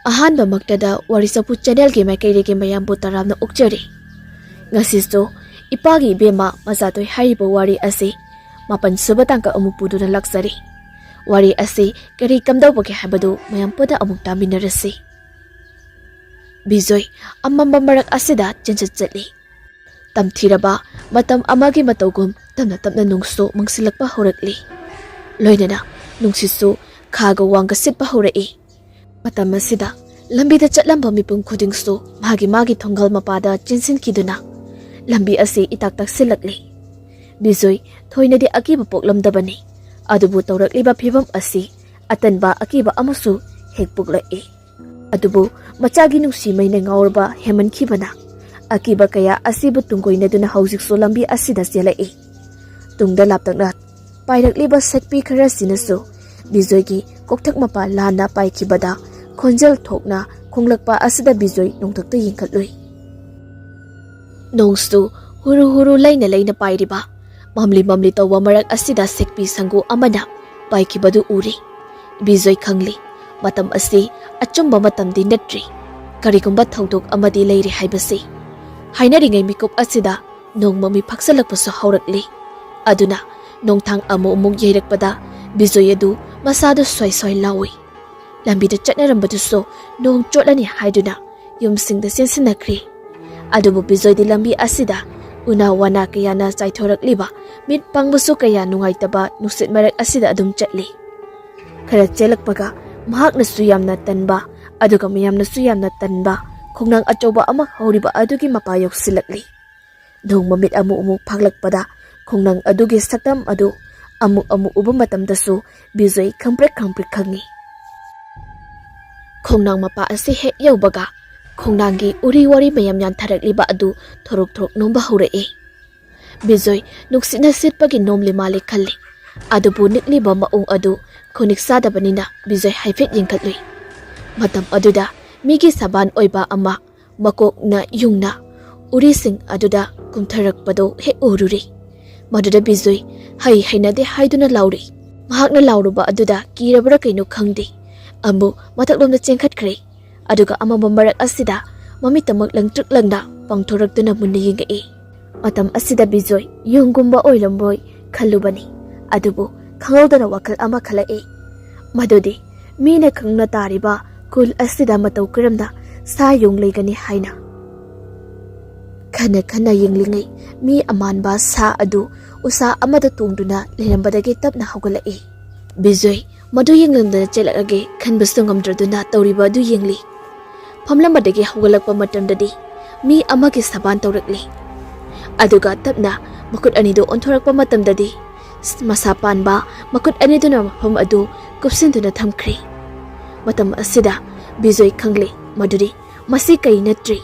ꯑꯍꯥꯟꯕ ꯃꯛꯇꯗ ꯋꯥꯔꯤ ꯆꯐꯨ ꯆꯦꯅꯦꯜꯒꯤ ꯃꯥꯏꯀꯩꯗꯒꯤ ꯃꯌꯥꯝꯕꯨ ꯇꯔꯥꯝꯅ ꯑꯣꯛꯆꯔꯤ꯫ ꯉꯁꯤꯁꯨ ꯏꯄꯥꯒꯤ ꯏꯕꯦꯝꯃ ꯃꯆꯥꯊꯣꯏ ꯍꯥꯏꯔꯤꯕ ꯋꯥꯔꯤ ꯑꯁꯤ 7ꯁꯨꯕ ꯇꯥꯡꯀꯛ ꯑꯃꯨꯛ ꯄꯨꯗꯨꯅ ꯂꯥꯛꯆꯔꯤ꯫ ꯋꯥꯔꯤ ꯑꯁꯤ ꯀꯔꯤ ꯀꯝꯗꯧꯕꯒꯦ ꯍꯥꯏꯕꯗꯨ ꯃꯌꯥꯝ ꯄꯨꯟꯅ ꯑꯃꯨꯛ ꯇꯥꯃꯤꯟꯅꯔꯁꯤ꯫ ꯕꯤꯖꯣꯏ ꯑꯃꯝꯕ ꯃꯔꯛ ꯑꯁꯤꯗ ꯆꯦꯟꯆꯠ ꯆꯠꯂꯤ꯫ ꯇꯝꯊꯤꯔꯕ ꯃꯇꯝ ꯑꯃꯒꯤ ꯃꯇꯧꯒꯨꯝ ꯇꯞꯅ ꯇꯞꯅ ꯅꯨꯡꯁꯨ ꯃꯪꯁꯤꯜꯂꯛꯄ ꯍꯧꯔꯛꯂꯤ꯫ ꯂꯣꯏꯅꯅ ꯅꯨꯡꯁꯤꯠꯁꯨ ꯈꯥꯒ ꯋꯥꯡꯒ ꯁꯤꯠꯄ ꯍꯧꯔꯛꯏ꯫ ꯃꯇꯝ ꯑꯁꯤꯗ ꯂꯝꯕꯤꯗ ꯆꯠꯂꯝꯕ ꯃꯤꯄꯨꯝ ꯈꯨꯗꯤꯡꯁꯨ ꯃꯥꯒꯤ ꯊꯣꯡꯒꯜ ꯃꯄꯥꯗ ꯆꯦꯟꯁꯤꯟꯈꯤꯗꯨꯅ ꯂꯝꯕꯤ ꯑꯁꯤ ꯏꯇꯥꯛ ꯇꯛꯁꯤꯜꯂꯛꯂꯤ꯫ ꯕꯤꯖꯣꯏ ꯊꯣꯏꯅꯗꯤ ꯑꯀꯤꯕ ꯄꯣꯛꯂꯝꯗꯕꯅꯤ, ꯑꯗꯨꯕꯨ ꯇꯧꯔꯛꯂꯤꯕ ꯐꯤꯚꯝ ꯑꯁꯤ ꯑꯇꯟꯕ ꯑꯀꯤꯕ ꯑꯃꯁꯨ ꯍꯦꯛ ꯄꯣꯛꯂꯛꯏ꯫ ꯑꯗꯨꯕꯨ ꯃꯆꯥꯒꯤ ꯅꯨꯡꯁꯤꯃꯩꯅ ꯉꯥꯎꯔꯕ ꯍꯦꯃꯟꯈꯤꯕꯅ ꯑꯀꯤꯕ ꯀꯌꯥ ꯑꯁꯤꯕꯨ ꯇꯨꯡꯀꯣꯏꯅꯗꯨꯅ ꯍꯧꯖꯤꯛꯁꯨ ꯂꯝꯕꯤ ꯑꯁꯤꯗ ꯆꯦꯜꯂꯛꯏ꯫ ꯇꯨꯡꯗ ꯂꯥꯞꯇꯛꯅ ꯄꯥꯏꯔꯛꯂꯤꯕ ꯁꯛꯄꯤ ꯈꯔꯁꯤꯅꯁꯨ ꯕꯤꯖꯣꯏꯒꯤ ꯀꯣꯛꯊꯛ ꯃꯄꯥ ꯂꯥꯟꯅ ꯄꯥꯏꯈꯤꯕꯗ ꯈꯣꯟꯖꯦꯜ ꯊꯣꯛꯅ ꯈꯣꯡꯂꯛꯄ ꯑꯁꯤꯗ ꯕꯤꯖꯣꯏ ꯅꯣꯡꯊꯛꯇ ꯌꯦꯡꯈꯠꯂꯨꯏ꯫ ꯅꯣꯡꯁꯨ ꯍꯨꯔꯨ ꯍꯨꯔꯨ ꯂꯩꯅ ꯂꯩꯅ ꯄꯥꯏꯔꯤꯕ ꯃꯝꯂꯤ ꯃꯝꯂꯤ ꯇꯧꯕ ꯃꯔꯛ ꯑꯁꯤꯗ ꯁꯦꯛꯄꯤ ꯁꯪꯒꯨ ꯑꯃꯅ ꯄꯥꯏꯈꯤꯕꯗꯨ ꯎꯔꯤ꯫ ꯕꯤꯖꯣꯏ ꯈꯪꯂꯤ ꯃꯇꯝ ꯑꯁꯤ ꯑꯆꯨꯝꯕ ꯃꯇꯝꯗꯤ ꯅꯠꯇ꯭ꯔꯤ, ꯀꯔꯤꯒꯨꯝꯕ ꯊꯧꯗꯣꯛ ꯑꯃꯗꯤ ꯂꯩꯔꯤ ꯍꯥꯏꯕꯁꯤ꯫ ꯍꯥꯏꯅꯔꯤꯉꯩ ꯃꯤꯀꯨꯞ ꯑꯁꯤꯗ ꯅꯣꯡ ꯃꯃꯤ ꯐꯥꯛꯁꯜꯂꯛꯄꯁꯨ ꯍꯧꯔꯛꯂꯤ꯫ ꯑꯗꯨꯅ ꯅꯣꯡꯊꯥꯡ ꯑꯃꯨꯛ ꯌꯩꯔꯛꯄꯗ ꯕꯤꯖꯣꯏ ꯑꯗꯨ ꯃꯁꯥꯗꯨ ꯁ꯭ꯋꯥꯏ ꯁ꯭ꯋꯥꯏ ꯂꯥꯎꯏ꯫ ꯂꯝꯕꯤꯗ ꯆꯠꯅꯔꯝꯕꯗꯨꯁꯨ ꯅꯣꯡ ꯆꯣꯠꯂꯅꯤ ꯍꯥꯏꯗꯨꯅ ꯌꯨꯝꯁꯤꯡꯗ ꯆꯦꯟꯁꯤꯟꯅꯈ꯭ꯔꯤ꯫ ꯑꯗꯨꯕꯨ ꯕꯤꯖꯣꯏꯗꯤ ꯂꯝꯕꯤ ꯑꯁꯤꯗ ꯎꯅꯥ ꯋꯥꯅꯥ ꯀꯌꯥꯅ ꯆꯥꯏꯊꯣꯔꯛꯂꯤꯕ ꯃꯤꯠ ꯄꯥꯡꯕꯁꯨ ꯀꯌꯥ ꯅꯨꯡꯉꯥꯏꯇꯕ ꯅꯨꯡꯁꯤꯠ ꯃꯔꯛ ꯑꯁꯤꯗ ꯑꯗꯨꯝ ꯆꯠꯂꯤ꯫ ꯈꯔ ꯆꯦꯜꯂꯛꯄꯒ ꯃꯍꯥꯛꯅꯁꯨ ꯌꯥꯝꯅ ꯇꯟꯕ ꯑꯗꯨꯒ ꯃꯌꯥꯝꯅꯁꯨ ꯌꯥꯝꯅ ꯇꯟꯕ ꯈꯣꯡꯅꯥꯡ ꯑꯆꯧꯕ ꯑꯃ ꯍꯧꯔꯤꯕ ꯑꯗꯨꯒꯤ ꯃꯄꯥ ꯌꯧꯁꯤꯜꯂꯛꯂꯤ꯫ ꯅꯣꯡ ꯃꯃꯤꯠ ꯑꯃꯨꯛ ꯐꯥꯛꯂꯛꯄꯗ ꯈꯣꯡꯅꯥꯡ ꯑꯗꯨꯒꯤ ꯁꯛꯇꯝ ꯑꯗꯨ ꯑꯃꯨꯛ ꯎꯕ ꯃꯇꯝꯗꯁꯨ ꯕꯤꯖꯣꯏ ꯈꯪꯄ꯭ꯔꯦꯛ ꯈꯪꯉꯤ꯫ ꯈꯣꯡꯅꯥꯡ ꯃꯄꯥ ꯑꯁꯤ ꯍꯦꯛ ꯌꯧꯕꯒ ꯈꯣꯡꯅꯥꯡꯒꯤ ꯎꯔꯤ ꯋꯥꯔꯤ ꯃꯌꯥꯝ ꯌꯥꯟꯊꯔꯛꯂꯤꯕ ꯑꯗꯨ ꯊꯣꯔꯣꯛ ꯅꯣꯝꯕ ꯍꯧꯔꯛꯏ꯫ ꯕꯤꯖꯣꯏ ꯅꯨꯡꯁꯤꯠꯅ ꯁꯤꯠꯄꯒꯤ ꯅꯣꯝꯂꯤ ꯃꯥꯜꯂꯤ ꯈꯜꯂꯤ, ꯑꯗꯨꯕꯨ ꯅꯤꯛꯂꯤꯕ ꯃꯑꯣꯡ ꯑꯗꯨ ꯈꯨꯅꯤꯛ ꯆꯥꯗꯕꯅꯤꯅ ꯕꯤꯖꯣꯏ ꯍꯥꯏꯐꯦꯠ ꯌꯦꯡꯈꯠꯂꯨꯏ꯫ ꯃꯇꯝ ꯑꯗꯨꯗ ꯃꯤꯒꯤ ꯁꯥꯕꯥꯟ ꯑꯣꯏꯕ ꯑꯃ ꯃꯀꯣꯛꯅ ꯌꯨꯡꯅ ꯎꯔꯤꯁꯤꯡ ꯑꯗꯨꯗ ꯀꯨꯝꯊꯔꯛꯄꯗꯣ ꯍꯦꯛ ꯎꯔꯨꯔꯤ꯫ ꯃꯗꯨꯗ ꯕꯤꯖꯣꯏ ꯍꯩꯅꯗꯦ ꯍꯥꯏꯗꯨꯅ ꯂꯥꯎꯔꯤ꯫ ꯃꯍꯥꯛꯅ ꯂꯥꯎꯔꯨꯕ ꯑꯗꯨꯗ ꯀꯤꯔꯕ꯭ꯔꯥ ꯀꯩꯅꯣ ꯈꯪꯗꯦ, ꯑꯃꯨꯛ ꯃꯊꯛꯂꯣꯝꯗ ꯆꯦꯟꯈꯠꯈ꯭ꯔꯦ꯫ ꯑꯗꯨꯒ ꯑꯃꯝꯕ ꯃꯔꯛ ꯑꯁꯤꯗ ꯃꯃꯤꯠꯇꯃꯛ ꯂꯪꯇ꯭ꯔꯤꯛ ꯂꯪꯅ ꯄꯥꯡꯊꯣꯔꯛꯇꯨꯅ ꯃꯨꯟꯅ ꯌꯦꯡꯉꯛꯏ꯫ ꯃꯇꯝ ꯑꯁꯤꯗ ꯕꯤꯖꯣꯏ ꯌꯨꯡꯒꯨꯝꯕ ꯑꯣꯏꯔꯝꯕꯣꯏ ꯈꯜꯂꯨꯕꯅꯤ, ꯑꯗꯨꯕꯨ ꯈꯪꯍꯧꯗꯅ ꯋꯥꯈꯜ ꯑꯃ ꯈꯜꯂꯛꯏ, ꯃꯗꯨꯗꯤ ꯃꯤꯅ ꯈꯪꯅ ꯇꯥꯔꯤꯕ ꯈꯨꯜ ꯑꯁꯤꯗ ꯃꯇꯧ ꯀꯔꯝꯅ ꯁꯥ ꯌꯨꯡ ꯂꯩꯒꯅꯤ ꯍꯥꯏꯅ꯫ ꯈꯟꯅ ꯌꯦꯡꯂꯤꯉꯩ ꯃꯤ ꯑꯃꯥꯟꯕ ꯁꯥ ꯑꯗꯨ ꯎꯁꯥ ꯑꯃꯗ ꯇꯣꯡꯗꯨꯅ ꯂꯩꯔꯝꯕꯗꯒꯤ ꯇꯞꯅ ꯍꯧꯒꯠꯂꯛꯏ꯫ ꯕꯤꯖꯣꯏ ꯃꯗꯨ ꯌꯦꯡꯂꯝꯗꯅ ꯆꯦꯜꯂꯛꯑꯒꯦ ꯈꯟꯕꯁꯨ ꯉꯝꯗ꯭ꯔꯗꯨꯅ ꯇꯧꯔꯤꯕ ꯑꯗꯨ ꯌꯦꯡꯂꯤ꯫ ꯐꯝꯂꯝꯕꯗꯒꯤ ꯍꯧꯒꯠꯂꯛꯄ ꯃꯇꯝꯗꯗꯤ ꯃꯤ ꯑꯃꯒꯤ ꯁꯥꯕꯥꯟ ꯇꯧꯔꯛꯂꯤ, ꯑꯗꯨꯒ ꯇꯞꯅ ꯃꯈꯨꯠ ꯑꯅꯤꯗꯨ ꯑꯣꯟꯊꯣꯔꯛꯄ ꯃꯇꯝꯗꯗꯤ ꯃꯁꯥ ꯄꯥꯟꯕ ꯃꯈꯨꯠ ꯑꯅꯤꯗꯨꯅ ꯃꯐꯝ ꯑꯗꯨ ꯀꯨꯞꯁꯤꯟꯗꯨꯅ ꯊꯝꯈ꯭ꯔꯤ꯫ ꯃꯇꯝ ꯑꯁꯤꯗ ꯕꯤꯖꯣꯏ ꯈꯪꯂꯤ ꯃꯗꯨꯗꯤ ꯃꯁꯤ ꯀꯔꯤ ꯅꯠꯇ꯭ꯔꯤ,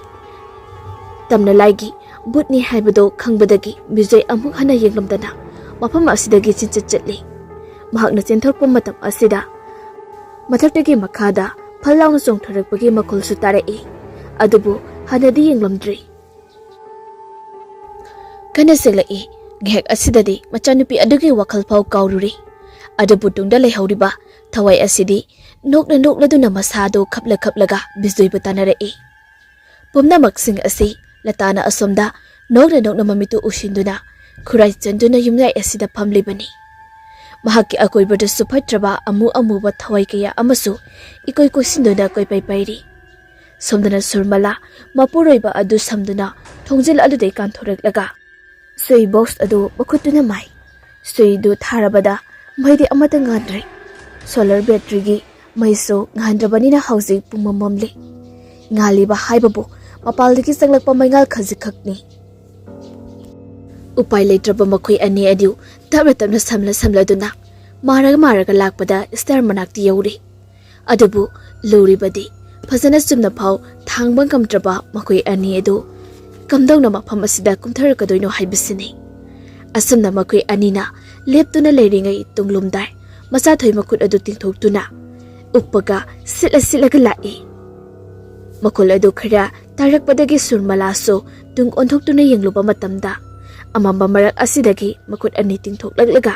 ꯇꯝꯅ ꯂꯥꯏꯒꯤ ꯕꯨꯠꯅꯤ ꯍꯥꯏꯕꯗꯣ ꯈꯪꯕꯗꯒꯤ ꯕꯤꯖꯣꯏ ꯑꯃꯨꯛ ꯍꯟꯅ ꯌꯦꯡꯂꯝꯗꯅ ꯃꯐꯝ ꯑꯁꯤꯗꯒꯤ ꯆꯦꯟꯆꯠ ꯆꯠꯂꯤ꯫ ꯃꯍꯥꯛꯅ ꯆꯦꯟꯊꯣꯛꯄ ꯃꯇꯝ ꯑꯁꯤꯗ ꯃꯊꯛꯇꯒꯤ ꯃꯈꯥꯗ ꯐꯜ ꯂꯥꯎꯅ ꯆꯣꯡꯊꯔꯛꯄꯒꯤ ꯃꯈꯣꯜꯁꯨ ꯇꯥꯔꯛꯏ, ꯑꯗꯨꯕꯨ ꯍꯥꯟꯅꯗꯤ ꯌꯦꯡꯂꯝꯗ꯭ꯔꯤ꯫ ꯀꯟꯅ ꯆꯦꯜꯂꯛꯏ꯫ ꯉꯥꯏꯍꯥꯛ ꯑꯁꯤꯗꯗꯤ ꯃꯆꯥꯅꯨꯄꯤ ꯑꯗꯨꯒꯤ ꯋꯥꯈꯜ ꯐꯥꯎ ꯀꯥꯎꯔꯨꯔꯤ꯫ ꯑꯗꯨꯕꯨ ꯇꯨꯡꯗ ꯂꯩꯍꯧꯔꯤꯕ ꯊꯋꯥꯏ ꯑꯁꯤꯗꯤ ꯅꯣꯛꯂꯗꯨꯅ ꯃꯁꯥꯗꯣ ꯈꯞꯂꯒ ꯕꯤꯖꯣꯏꯕꯨ ꯇꯥꯟꯅꯔꯛꯏ꯫ ꯄꯨꯝꯅꯃꯛꯁꯤꯡ ꯑꯁꯤ ꯂꯇꯥꯅ ꯑꯁꯣꯝꯗ ꯅꯣꯛꯅ ꯃꯃꯤꯠꯇꯨ ꯎꯁꯤꯟꯗꯨꯅ ꯈꯨꯔꯥꯏ ꯆꯟꯗꯨꯅ ꯌꯨꯝꯌꯥꯏ ꯑꯁꯤꯗ ꯐꯝꯂꯤꯕꯅꯤ꯫ ꯃꯍꯥꯛꯀꯤ ꯑꯀꯣꯏꯕꯗꯁꯨ ꯐꯠꯇ꯭ꯔꯕ ꯑꯃꯨꯕ ꯊꯋꯥꯏ ꯀꯌꯥ ꯑꯃꯁꯨ ꯏꯀꯣꯏ ꯀꯣꯏꯁꯤꯟꯗꯨꯅ ꯀꯣꯏꯄꯥꯏ ꯄꯥꯏꯔꯤ꯫ ꯁꯣꯝꯗꯅ ꯁꯨꯔꯃꯂꯥ ꯃꯄꯨꯔꯣꯏꯕ ꯑꯗꯨ ꯁꯝꯗꯨꯅ ꯊꯣꯡꯖꯤꯜ ꯑꯗꯨꯗꯩ ꯀꯥꯟꯊꯣꯔꯛꯂꯒ ꯁꯨꯏ ꯕꯣꯛꯁ ꯑꯗꯨ ꯃꯈꯨꯠꯇꯨꯅ ꯃꯥꯏ꯫ ꯁꯨꯏꯗꯨ ꯊꯥꯔꯕꯗ ꯃꯩꯗꯤ ꯑꯃꯠꯇ ꯉꯥꯟꯗ꯭ꯔꯦ꯫ ꯁꯣꯂꯔ ꯕꯦꯇ꯭ꯔꯤꯒꯤ ꯃꯩꯁꯨ ꯉꯥꯟꯗ꯭ꯔꯕꯅꯤꯅ ꯍꯧꯖꯤꯛ ꯄꯨꯡꯃꯝ ꯃꯝꯂꯤ꯫ ꯉꯥꯜꯂꯤꯕ ꯍꯥꯏꯕꯕꯨ ꯃꯄꯥꯜꯗꯒꯤ ꯆꯪꯂꯛꯄ ꯃꯩꯉꯥꯜ ꯈꯖꯤꯛꯈꯛꯅꯤ꯫ ꯎꯄꯥꯏ ꯂꯩꯇ꯭ꯔꯕ ꯃꯈꯣꯏ ꯑꯅꯤ ꯑꯗꯨ ꯇꯞꯅ ꯁꯝꯂꯗꯨꯅ ꯃꯥꯔꯒ ꯂꯥꯛꯄꯗ ꯁ꯭ꯇꯥꯔ ꯃꯅꯥꯛꯇ ꯌꯧꯔꯤ꯫ ꯑꯗꯨꯕꯨ ꯂꯨꯔꯤꯕꯗꯤ ꯐꯖꯅ ꯆꯨꯝꯅ ꯐꯥꯎ ꯊꯥꯡꯕ ꯉꯝꯗ꯭ꯔꯕ ꯃꯈꯣꯏ ꯑꯅꯤ ꯑꯗꯨ ꯀꯝꯗꯧꯅ ꯃꯐꯝ ꯑꯁꯤꯗ ꯀꯨꯝꯊꯔꯛꯀꯗꯣꯏꯅꯣ ꯍꯥꯏꯕꯁꯤꯅꯤ꯫ ꯑꯁꯨꯝꯅ ꯃꯈꯣꯏ ꯑꯅꯤꯅ ꯂꯦꯞꯇꯨꯅ ꯂꯩꯔꯤꯉꯩ ꯇꯨꯡꯂꯣꯝꯗꯥꯏ ꯃꯆꯥꯊꯣꯏ ꯃꯈꯨꯠ ꯑꯗꯨ ꯇꯤꯡꯊꯣꯛꯇꯨꯅ ꯎꯞꯄꯒ ꯁꯤꯠꯂꯒ ꯂꯥꯛꯏ꯫ ꯃꯈꯣꯜ ꯑꯗꯨ ꯈꯔ ꯇꯥꯔꯛꯄꯗꯒꯤ ꯁꯨꯔꯃꯂꯥꯁꯨ ꯇꯨꯡ ꯑꯣꯟꯊꯣꯛꯇꯨꯅ ꯌꯦꯡꯂꯨꯕ ꯃꯇꯝꯗ ꯑꯃꯝꯕ ꯃꯔꯛ ꯑꯁꯤꯗꯒꯤ ꯃꯈꯨꯠ ꯑꯅꯤ ꯇꯤꯡꯊꯣꯛꯂꯛꯂꯒ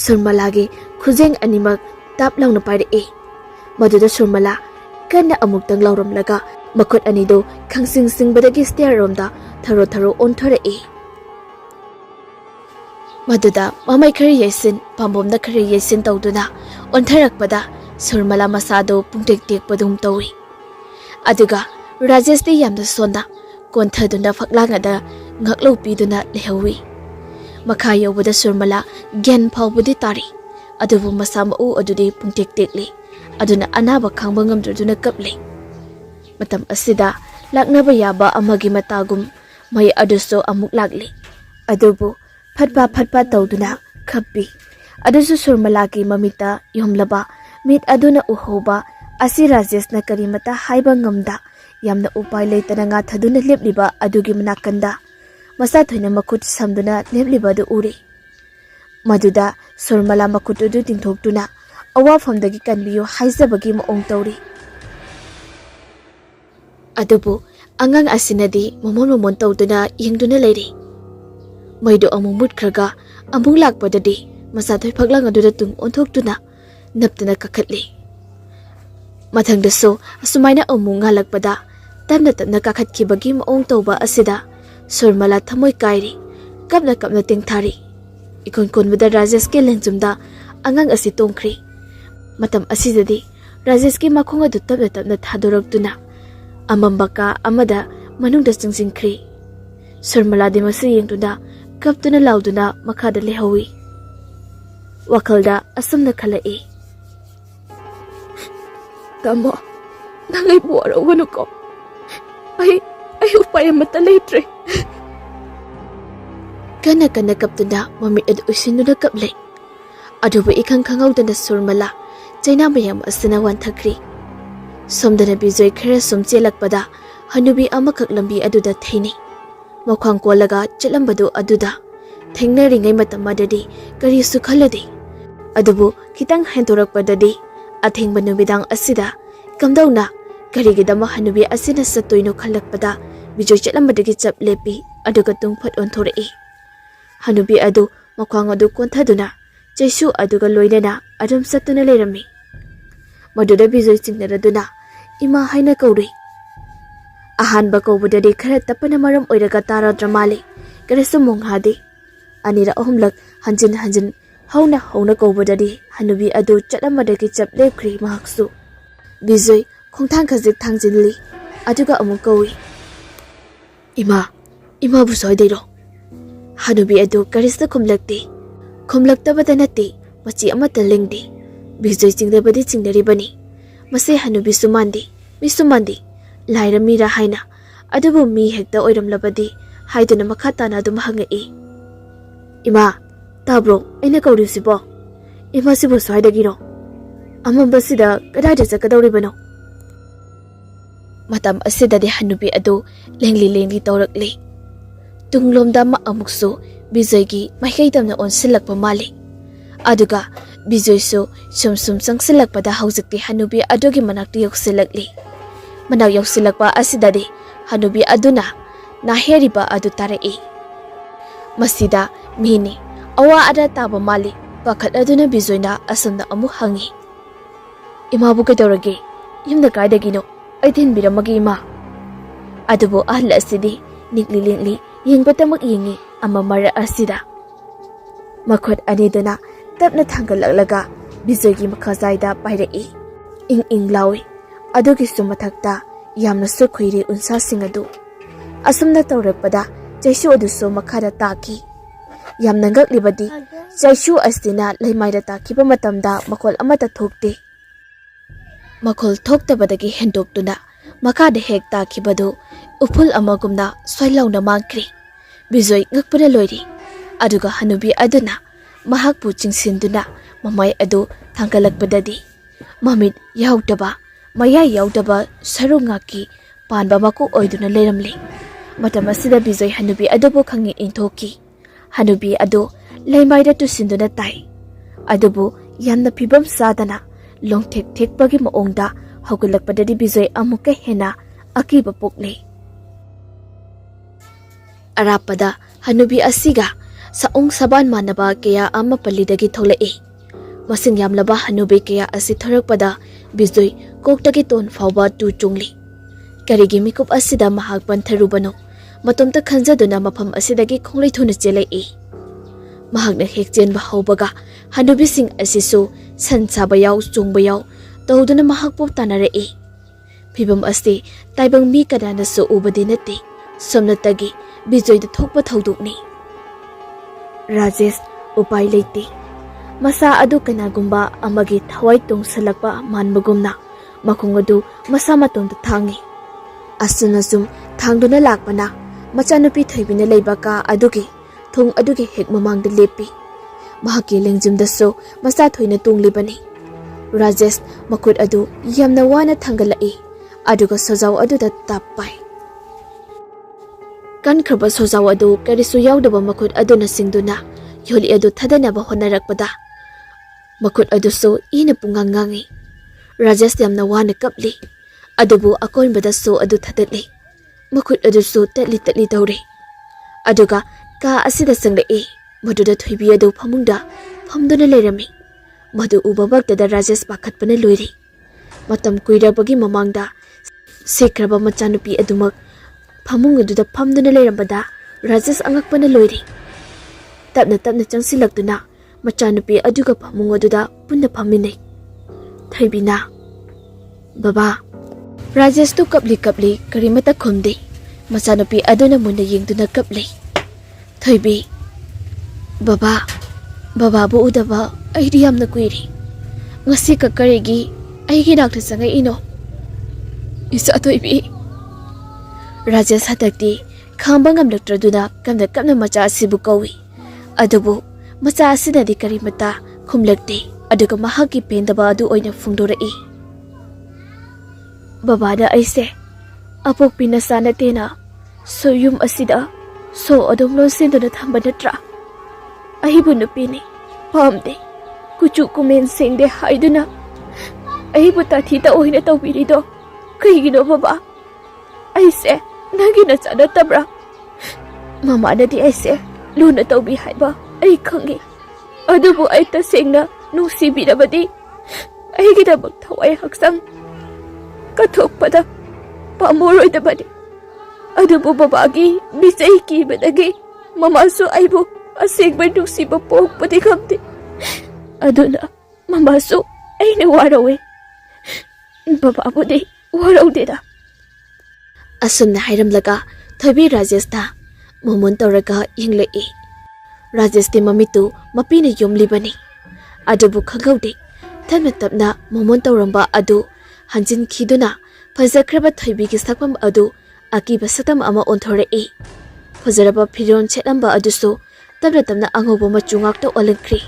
ꯁꯨꯔꯃꯂꯥꯒꯤ ꯈꯨꯖꯦꯡ ꯑꯅꯤꯃꯛ ꯇꯥꯞ ꯂꯥꯎꯅ ꯄꯥꯏꯔꯛꯏ꯫ ꯃꯗꯨꯗ ꯁꯨꯔꯃꯂꯥ kanna amuktang lauramlaga makot anido khangsing singbadagi stair romda tharo tharo onthore Maduda mamai khari yesin pambomda khari yesin tawduna ontharakpada surmala masado pungtek tek padum tawi aduga Rajesh de yamda sonda konthaduna faklangada ngaklo piduna lehawi makha yobada surmala gen phawbudi tari adubu masama u adudi pungtek tekli aduna anaba khangba ngamdruduna kapli matam asida laknaba yaba amagi matagum mai aduso amuk lagli adubu fatpa tawduna khappi adusu surmalagi mamita yomlaba mit aduna uhoba asi Rajesh na karimata haiba ngamda yamna upai leitana nga thaduna lepliba adugi manakanda masa thoina makut samduna lepliba du uri maduda surmala makut du tingthoktuna awafamdagi kanbiyo haizabagi maong tawri adubu angang asinadi momon tawduna yengduna leiri maido amung mutkhraga amung lakpadadi masa thoi phaglang aduda tung onthoktuna naptana kakhatli mathangdaso asumaina amung ngalakpada tamna kakhatkibagi maong tawba asida surmala thamoi kairi kapna tengthari ikon konbada Rajesh ke lenjumda angang asi tongkhri matam asidadi Rajesh ke makhonga du tapna thadoraktuna amambaka amada manungda chingsingkhri surmala de masi yengtuna kaptuna lauduna makhada lehawi wakhalda asumna khalai tamo nangai boro wanuko ai upaya mata letre kana kaptuna mami adu usinuna kaple adubu ikhang khangaudana surmala chaina mayam asina wan thakri somdana bizoi khara somchelakpada hanubi amakak lambi aduda theini mokhang kolaga chelambadu aduda thengnaringai matamadadi kari sukhaladi adubu kitang hentorakpadadi athengba numidang asida kamdauna karigidama hanubi asina satoino khalakpada bijoi chelambadagi chap lepi aduga tungphat onthorei hanubi adu mokhang adu konthaduna chaisu aduga loinana adum satuna lerami maduda bijoi chingnaraduna ima haina kauri ahanba kawbudadi khara tapana maram oiraga tara dramali karisu monghadi anira ohumlak hanjin hauna kawbudadi hanubi adu chalamadagi chap lepkhri mahaksu bijoi khongthang khajik thangjinli aduga amu kawi ima bu soideiro hanubi adu karista khumlaktabada nati machi amata lengdi bijoi chingdabadi chingnaribani mase hanubi sumandi lairamira haina adubu mi hekta oiramlabadi haiduna makhatana dum hangai ima tabro aina kaurisibo ima sibu soidagiro amambasida kadaida sakadawribano matam asidadi hanubi adu lengli tawrakli tunglomda ma amuksu bijoygi mahaidamna onsilakpa mali aduga bijoysu sum changsilakpada haujikti hanubi adugi manakti yoksilakli manaw yoksilakpa asidadi hanubi aduna naheriba adu tarai masida mini awa ada taba mali pakhat aduna bijoyna asamna amu hangi imabu kedorage yumda kaidagino aithin biramagi ima adubo ahla asidi nikli yengpatamak yengi amamara asida makhot anidana tapna thangalalaga bijoygi makhazaida pairai ing lawi adugi sumathakta yamna sukhuiri unsa singadu asumna tawrakpada chaisu aduso makhada taki yamna ngaklibadi chaisu astina leimaida takiba matamda makhol amata thokte makhol thoktabadagi hendoktuna makada hek takibadu upul amagumna soilauna mangkri bijoy ngakpana loiri aduga hanubi aduna mahakpu chingsinduna mamai adu thangalakpadadi mamit yaudaba maya yaudaba sarungaki panba maku oiduna leramli matam asida bijoy hanubi adubu khangi inthoki hanubi adu leimaida tusinduna tai adubu yamna phibam sadana longthek pagi maongda haugalakpadadi bijoy amuka hena akiba pokle arapada hanubi asiga saung saban manaba kaya ama palidagi tholai masing yamlaba hanubi kaya asi thorakpada Bizoi koktagi ton fawba tu chungli. Karigi mikup asida mahak pantharubano. Matomta khanjaduna mafam asidagi khonglei thuna chelai. Mahakna hekchen ba hawbaga hanubising asisu sansaba yaw chungba yaw tawduna mahakpo tanare. Phibam asti taibang mi kadana so ubadi nate somnatagi Bizoi da thokpa thaudukni. Rajesh upai leite. Masa adu kanagumba amagi thawai tongsalakpa manbagumna makung adu masa matomda thangi. Asunasum thangduna lakpana machanupi thoibina leibaka adugi thong adugi hek mamangda lepi. Mahaki lengjumdaso masa thoina tunglibani. Rajesh makut adu yamna wana thangalai aduga sojaw aduda tappai. Kan khraba sojaw adu karisu yawdaba makut aduna singduna yoli adu thadanaba honarakpada. Makut aduso ina pungangangi. Rajesh yamna wana kapli. Adubu akoinbada so adu thadatli. Makut aduso tatli tawri. Aduga ka asida sanglai. Maduda thoibi adu phamungda phamduna leirami. Madu ubabaktada Rajesh pakhatpana loiri. Matam kuirabagi mamangda sekraba machanupi adumak phamung aduda phamduna leirambada Rajesh angakpana loiri. Tapna changsilaktuna machanupi aduga phamung aduda punna phaminai. Thaibina Baba Rajesh tu kapli karimata khumdi. Machanupi aduna munna yengduna kapli. Thoibi Baba bu udaba aidi yamna kuiri. Ngasi ka karigi aigi nakta sangai ino. Isa Thoibi Rajesh hatakti khamba ngamlaktraduna kamna macha asibu kawi. Adubu macha asidadi karimata khumlakti aduga mahaki pendaba adu oina phungdorai. Babada aise apok pinasana tena soyum asida so adom lo senduna thamba natra. Ahibu nupini pamde kuchu kumen sengde haiduna ahibu tathita oina tawbirido kaigino baba aise nagina chana tabra mama nadi aise luna tawbi haiba ai khangi adubu ai tasengna nusibirabadi aigidabak thawai haksang kathokpada pamoroidabadi adubu babagi bisai kibadagi mamasu aibu asegba nusiba pokpadi khamde aduna mamasu aina warawe bababudi waraudeda. Asumna hairamlaga Thoibi Rajesh ta momon tawraga yinglai. Rajesh ti mamitu mapina yomlibani. Adubu khangaude tapna momon tawramba adu hanjin khiduna fajakraba Thoibi gi sakpam adu akiba satam ama onthorei. Fajaraba phiron chelamba aduso tapna angobo machungakto olankri.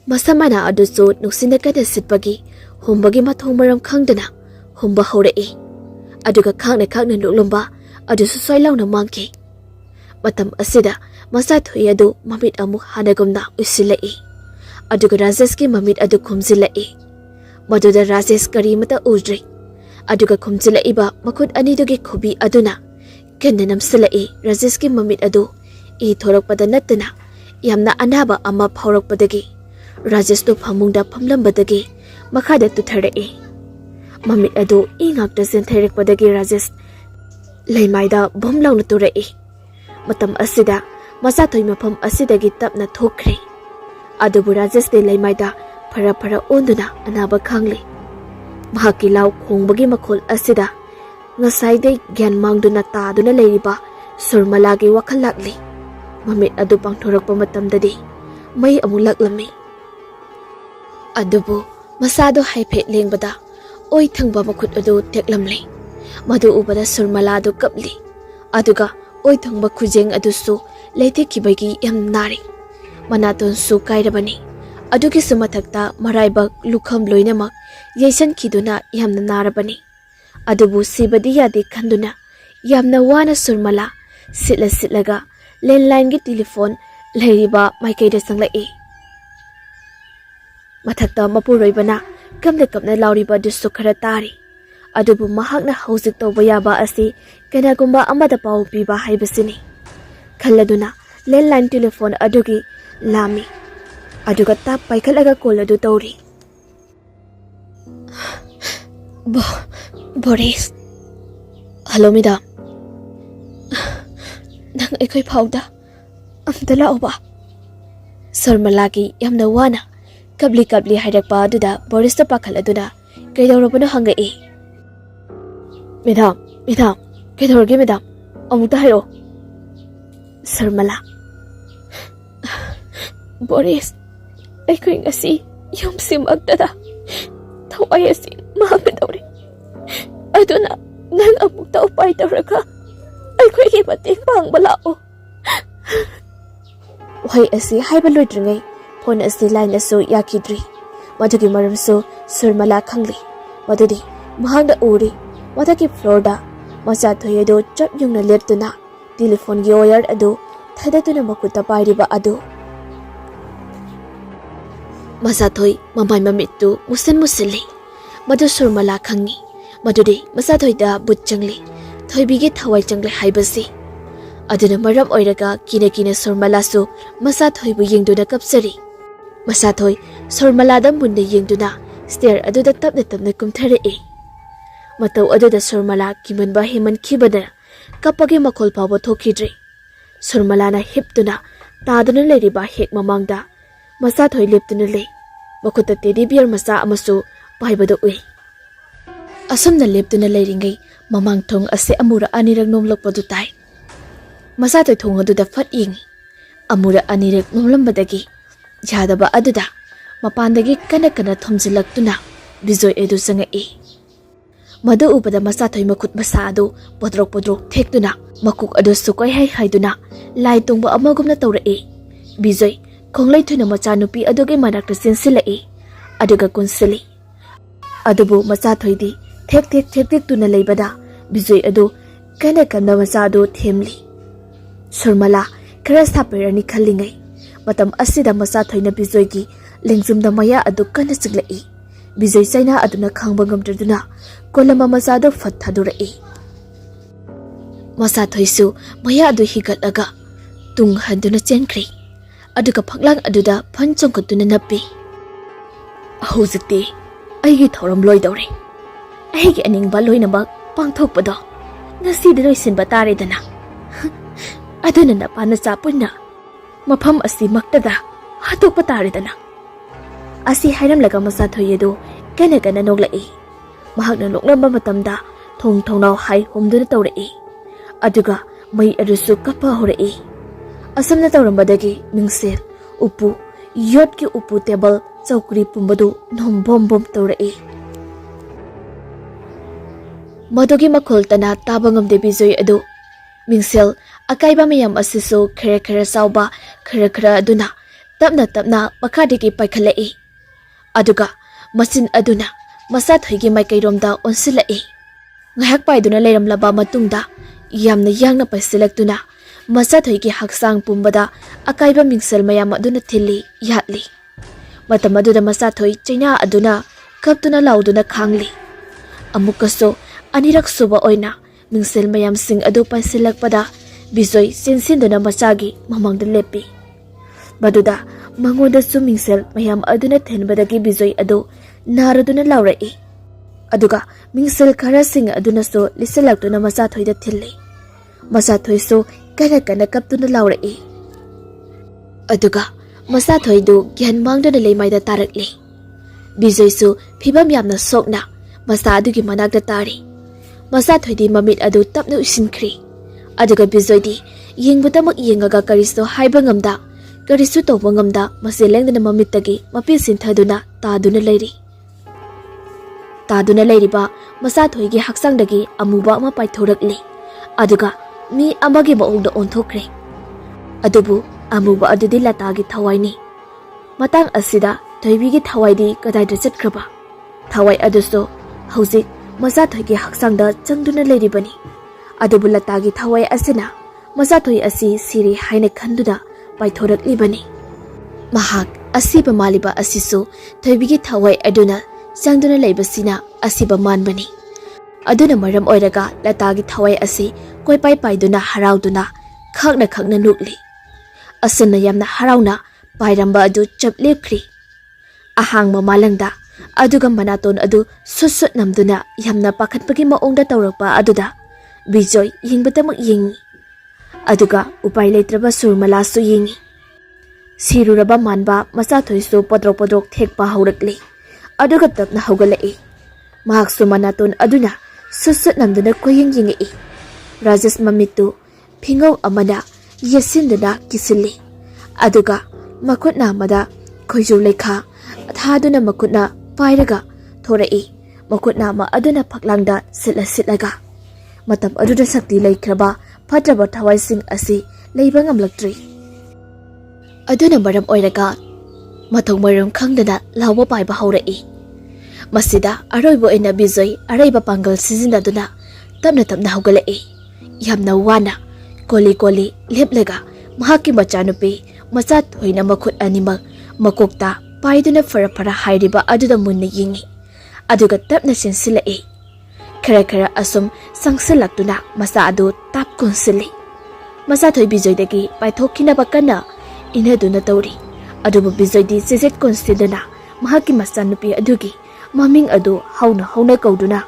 Masamana aduso nuksinakada sitpagi humbagi mathong maram khangdana humba horei. Aduga khangna nuklomba adusu soilauna mangki. Matam asida MACHATHOI adu mamit amuk hanagumna usilai. Aduga Rajesh ki mamit adu khumzilai. Maduda Rajesh karimata ujri. Aduga khumzilai ba makut anidugi khubi aduna kanna namsilai Rajesh ki mamit adu I thorakpada nattana yamna anaba ama phaurakpadagi Rajesh tu phamungda phamlambadagi makhada tutharei. Mamit adu ingakta sentharekpadagi Rajesh leimaida bomlauna turei. Matam asida MACHATHOI mafam asidagi tapna thokre. Adubu Rajesh de leimaida phara onduna anaba khangli. Mahaki law khongbagi makhol asida ngasaidai gyan mangduna taduna leiriba surmalagi wakhal lakli. Mamit adu pangthorakpa matamdadi mai amulaklami. Adubu masado haiphet lengbada oi thangba makhut adu teklamli. Madu ubada surmaladu kapli. Aduga oi thangba khujeng adusu leite kibagi yam nari. Manaton su kairabani. Adugi sumathakta maraibak lukham loinamak yaisan khiduna yamna narabani. Adubu sibadi yadi khanduna yamna wana surmala sitlaga landline gi telephone leiriba maikaida sanglai. Mathakta mapuroibana kamna lauriba dusu khara tari. Adubu mahakna hauzik tawba yaba asi kanagumba amada pau piba haibasini. Khalladuna landline telephone adugi lami. Aduga tap paikhalaga call adu tawri. Boris. Hello, madam. Nang ako'y pauda. Amdala o ba? Sir Malaki, yamna wana. Kabli hairak pa aduda, Boris na pakal aduda. Kaya daw na hangga eh. Madam, kaya daw rin madam. Amuta hayo. Sir Mala. Boris, ako'y ngasi, yung simagdada. Thawai asi, mahal daw rin. Aduna, nang amuta o pa'y daw rin ka. Ako'y ibating pang balao. Wahai asi, hai baloy dringay. Phone asi line aso yakidri. Madugi maram so, Sir Mala khangli. Madudi, mahangda uri. Madagi floor da. MACHATHOI ado chap yung na leptuna. Telephone gi wire ado, thadatuna makuta pairiba ado. MACHATHOI mamay mamittu musilli. Madu Sir Mala khangi. Madudi, MACHATHOI da but changli. THOIBI gi thawai changli haibasi. Aduna maram oiraga kina Sir Mala su MACHATHOI bu yengduna kapsari. MACHATHOI Sir Mala da munna yengduna stair aduda tapna kumthare e. Matau aduda Sir Mala kimanba heman khibada kapage makhol pawa thokidri. Sir Mala na hiptuna taduna leiriba hek mamangda MACHATHOI leptuna le. Makuta teddy bear masa amasu paibada ui. Asumna leptuna leiringai mamang thong ase amura anirag nomlokpadu tai. MACHATHOI thong aduda fat yingi. Amura anirag nomlambadagi yadaba aduda mapandagi kana thomjilaktuna bijoy edu sanga e. Madu ubada MACHATHOI makut masa adu podrok thekduna makuk adu sukoi haiduna lai tungba amagumna tawra e. Bijoy konglai thuna machanupi aduge manakta sinsila e. Aduga kunsili. Adubu MACHATHOI di thek tuna leibada bijoy adu kana macha adu themli. Sir Mala kara sapirani khalingai. Matam asida MACHATHOI na bijoy gi lengzumda maya adu kana siglai. Bijoy China aduna khangba ngamtaduna kolama masado fat thadura e. MACHATHOI su maya adu higalaga tung handuna chenkri. Aduga phaklang aduda phanchongkatuna napi. Hojikti aigi thoram loi dore. Aigi aningba loinaba pangthokpado ngasi de loisinba tare dana. Aduna na pana chapunna mafam asi maktada hatokpa tare dana. Asi hairam laga MACHATHOI edu kana noglai. Mahakna loknamba matamda thongnau hai homduna tawrai. Aduga mai adusu kapa horai. Asamna tawrambadagi mingsel upu yotki upu table chaukri pumbadu nom bom tawrai. Madugi makoltana tabangamde bijoy adu mingsel akaiba mayam asisu khara sauba khara aduna tapna makadigi paikhalai. Aduga masin aduna MACHATHOI gi maikairomda onsilai. Ngahak paiduna leiramlaba matungda yamna yangna paisilaktuna MACHATHOI gi haksang pumbada akaiba mingsel mayam aduna thili yatli. Matam aduda MACHATHOI China aduna kaptuna lauduna khangli. Amukaso anirak suba oina mingsel mayam sing adu paisilakpada bijoy sinsinduna machagi mamangda lepi. Baduda mangoda su mingsel mayam aduna thenbadagi bijoy adu naraduna laurai. Aduga mingsel khara sing aduna so lisalaktuna MACHATHOI da thilli. MACHATHOI so kana kaptuna laurai. Aduga MACHATHOI du gyan mangdana leimaida tarakli. Bijoy su phibam yamna sokna masa adugi manakda tari. MACHATHOI di mamit adu tapna usinkri. Aduga bijoy di yengbudamak yengaga karisto haiba ngamda karisu tawba ngamda maselengdana mamittagi mapi sinthaduna taduna leiri. Taduna leiriba MACHATHOI gi haksangdagi amuba ama paithorakli. Aduga mi amagi maungda onthokre. Adubu amuba adudi latagi thawaini. Matang asida THOIBI gi thawai di kadaida chatkraba. Thawai aduso hojik MACHATHOI gi haksangda changduna leiribani. Adubu latagi thawai asina MACHATHOI asi siri haina khanduna paithoraklibani. Mahak asiba maliba asisu THOIBI gi thawai aduna changduna leibasina asiba manbani. Aduna maram oiraga latagi thawai asi koi paiduna harauduna khakna nukli. Asana yamna harauna pairamba adu chaplepkri. Ahang mamalangda aduga manaton adu susut namduna yamna pakhatpagi maongda tawrakpa aduda Bijoy yingbatama yingi aduga upai leitraba surmala su yingi siruraba manba machathoi su podrok podrok thekpa haurakli aduga tapna haugalai mahak su manaton aduna susut namduna koying yingi Rajesh mamitu phingau amana yesinduna kisili aduga makutna mada khoiju lekha thaduna makutna pairaga thorai makutna ma aduna phaklangda sitlaga matam aduda sakti leikraba phatraba thawai sing asi leiba ngamlaktri aduna maram oiraga mathong maram khangdana lawa paiba haurai masida aroibo ena Bijoy araiba pangal sizinaduna tamna haugalai yamna wana koli leplega mahaki machanupi Machathoina makhut animak makokta paiduna fara hairiba aduda munna yingi aduga tapna sinsilai khara asum sangsilaktuna masa adu tap konsili Machathoi Bijoy dagi paithokina bakana inaduna tawri adubu Bijoy di siset konsiduna mahaki machanupi adugi maming adu hauna kauduna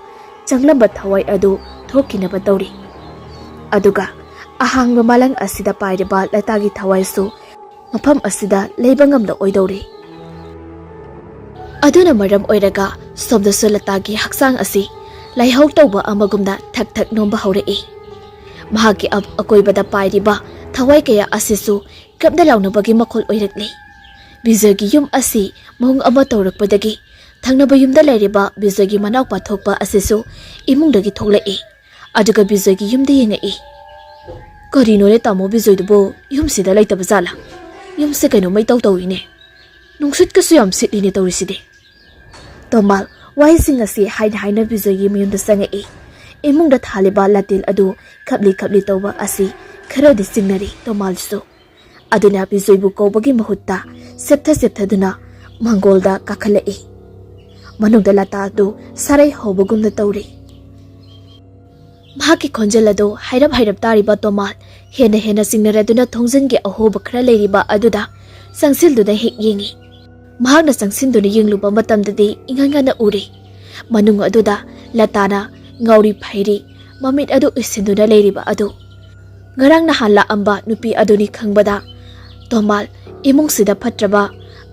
changlamba thawai adu thokina batawri aduga ahang malang asida pairiba latagi thawai su mafam asida leiba ngamla oidawri aduna maram oiraga sobda sulatagi haksang asi laihau tawba amagumda thak nomba haurai mahaki akoibada pairiba thawai kaya asisu kapda launabagi makhol oirakli Bijoygi yum asi mahung ama tawrakpadagi thangnaba yumda leiriba Bijoygi manaw pathokpa asisu imungdagi thoklai aduga Bijoygi yumda yengai karino le tamo Bijoy dubo yumsida leitaba jala yumse kaino mai tawine nungsit kasu yam sitline tawriside tomal waising asi haina Bijoygi mayumda sangai imungda thaliba latil adu khapli tawba asi kharadi singnari tomal su aduna Bijoy bu kobagi mahutta septha duna mangolda kakhalai manungda lata adu sarai hobagumna tawri mahaki khonjel adu hairap tariba tomal hena singnaraduna thongjingi ahoba khara leiriba aduda sangsilduda hek yingi mahakna sangsinduna yingluba matamdadi ingangana uri manung aduda latana ngauri phairi mamit adu isinduna leiriba adu ngarang na hala amba nupi aduni khangbada tomal imung sida phatraba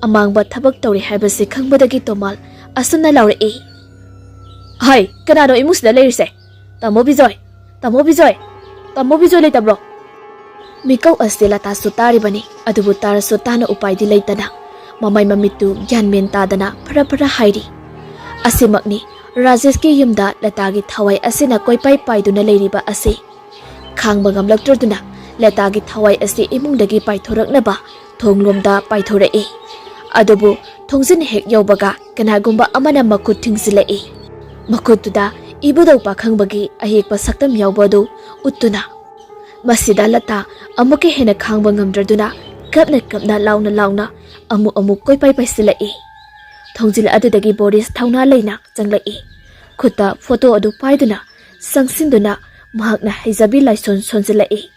amangba thabak tawri haibase khangbadagi tomal asuna laure hai kanado imung sida leirise Tamo Bijoy leitabro mikau asila ta sutari bani adubu tar sutana upai di leitana mamai mamitu gyanmen tadana phara hairi asimakni Rajesh ki yumda latagi thawai asina koipai paiduna leiriba ase khangba ngamlakturduna latagi thawai ase imungdagi paithoraknaba thonglomda paithorai adubu thongjin hek yawbaga kanagumba amana makut thingsilai makutuda ibudau pakhang-bagi ahekpa saktam yawbadu uttuna masida lata amuke hena khangba ngamdraduna kapna launa amu koipai paisilai thongjil adudagi Boris thauna leina changlai khuta photo adu paiduna sangsinduna mahakna hijabi laison sonjilai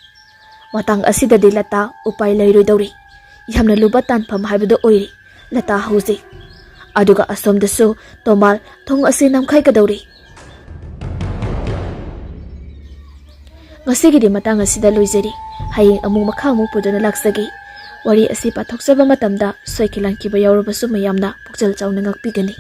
matang asida de lata upai leiroidawri yamna luba tanpham haibadu oiri lata hauji aduga asomdasu tomal thong asi namkhai kadawri Ngasigidi matang asida loijari hayeng amung makha amung puduna laksagi wari asi pathokjaba matamda soikilankiba yawrabasu mayamna pukjal chawna ngakpigani